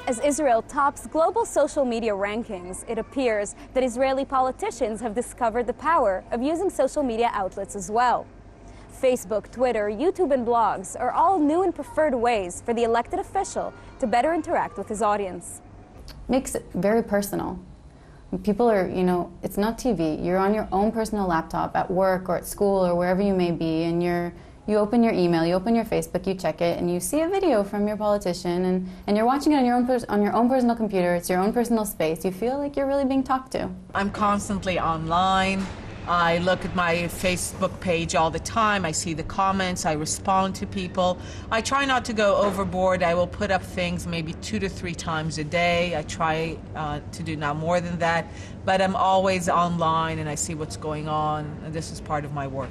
As Israel tops global social media rankings, it appears that Israeli politicians have discovered the power of using social media outlets as well. Facebook, Twitter, YouTube, and blogs are all new and preferred ways for the elected official to better interact with his audience. Makes it very personal. People are, it's not TV. You're on your own personal laptop at work or at school or wherever you may be, and you open your email, you open your Facebook, you check it, and you see a video from your politician, and you're watching it on your own personal computer. It's your own personal space. You feel like you're really being talked to. I'm constantly online. I look at my Facebook page all the time. I see the comments. I respond to people. I try not to go overboard. I will put up things maybe 2 to 3 times a day. I try to do now more than that. But I'm always online and I see what's going on. And this is part of my work.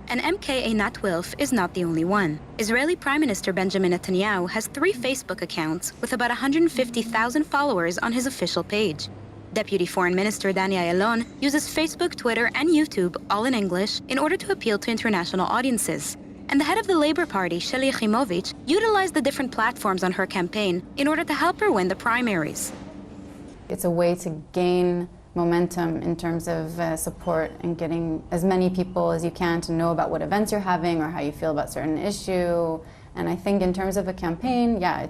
And MK Einat Wilf is not the only one. Israeli Prime Minister Benjamin Netanyahu has 3 Facebook accounts with about 150,000 followers on his official page. Deputy Foreign Minister Dani Ayalon uses Facebook, Twitter, and YouTube, all in English, in order to appeal to international audiences. And the head of the Labour Party, Sheli Yachimovich, utilized the different platforms on her campaign in order to help her win the primaries. It's a way to gain momentum in terms of support and getting as many people as you can to know about what events you're having or how you feel about certain issue. And I think in terms of a campaign, yeah,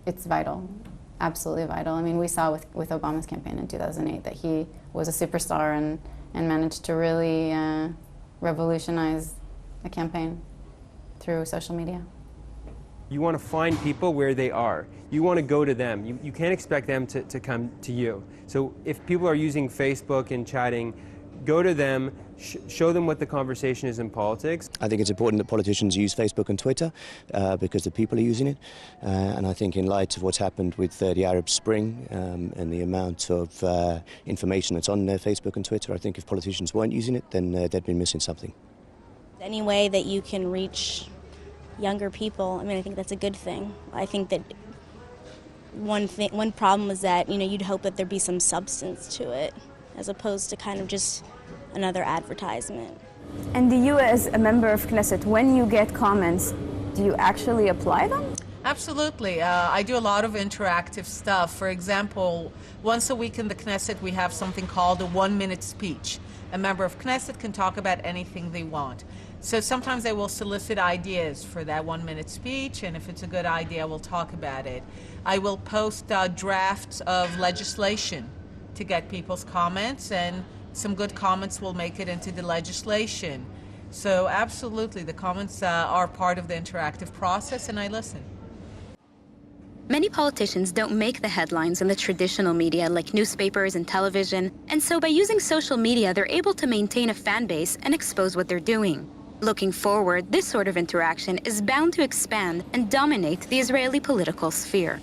it's vital. Absolutely vital. I mean, we saw with Obama's campaign in 2008 that he was a superstar and managed to really revolutionize a campaign through social media. You want to find people where they are. You want to go to them. You can't expect them to come to you. So if people are using Facebook and chatting, go to them, show them what the conversation is in politics. I think it's important that politicians use Facebook and Twitter because the people are using it. And I think in light of what's happened with the Arab Spring and the amount of information that's on Facebook and Twitter, I think if politicians weren't using it, then they'd been missing something. Any way that you can reach younger people, I mean, I think that's a good thing. I think that one problem is that, you'd hope that there'd be some substance to it, as opposed to kind of just another advertisement. And do you, as a member of Knesset, when you get comments, do you actually apply them? Absolutely. I do a lot of interactive stuff. For example, once a week in the Knesset, we have something called a 1-minute speech. A member of Knesset can talk about anything they want. So sometimes I will solicit ideas for that 1-minute speech, and if it's a good idea, we'll talk about it. I will post drafts of legislation to get people's comments, and some good comments will make it into the legislation. So absolutely, the comments are part of the interactive process, and I listen. Many politicians don't make the headlines in the traditional media like newspapers and television, and so by using social media, they're able to maintain a fan base and expose what they're doing. Looking forward, this sort of interaction is bound to expand and dominate the Israeli political sphere.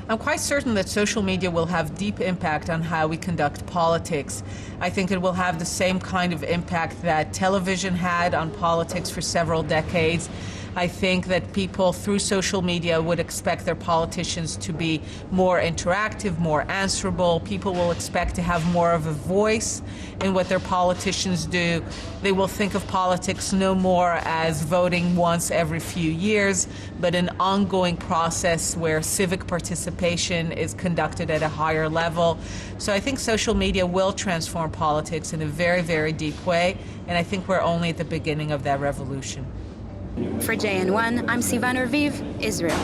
I'm quite certain that social media will have deep impact on how we conduct politics. I think it will have the same kind of impact that television had on politics for several decades. I think that people through social media would expect their politicians to be more interactive, more answerable. People will expect to have more of a voice in what their politicians do. They will think of politics no more as voting once every few years, but an ongoing process where civic participation is conducted at a higher level. So I think social media will transform politics in a very, very deep way, and I think we're only at the beginning of that revolution. For JN1, I'm Sivan Raviv, Israel.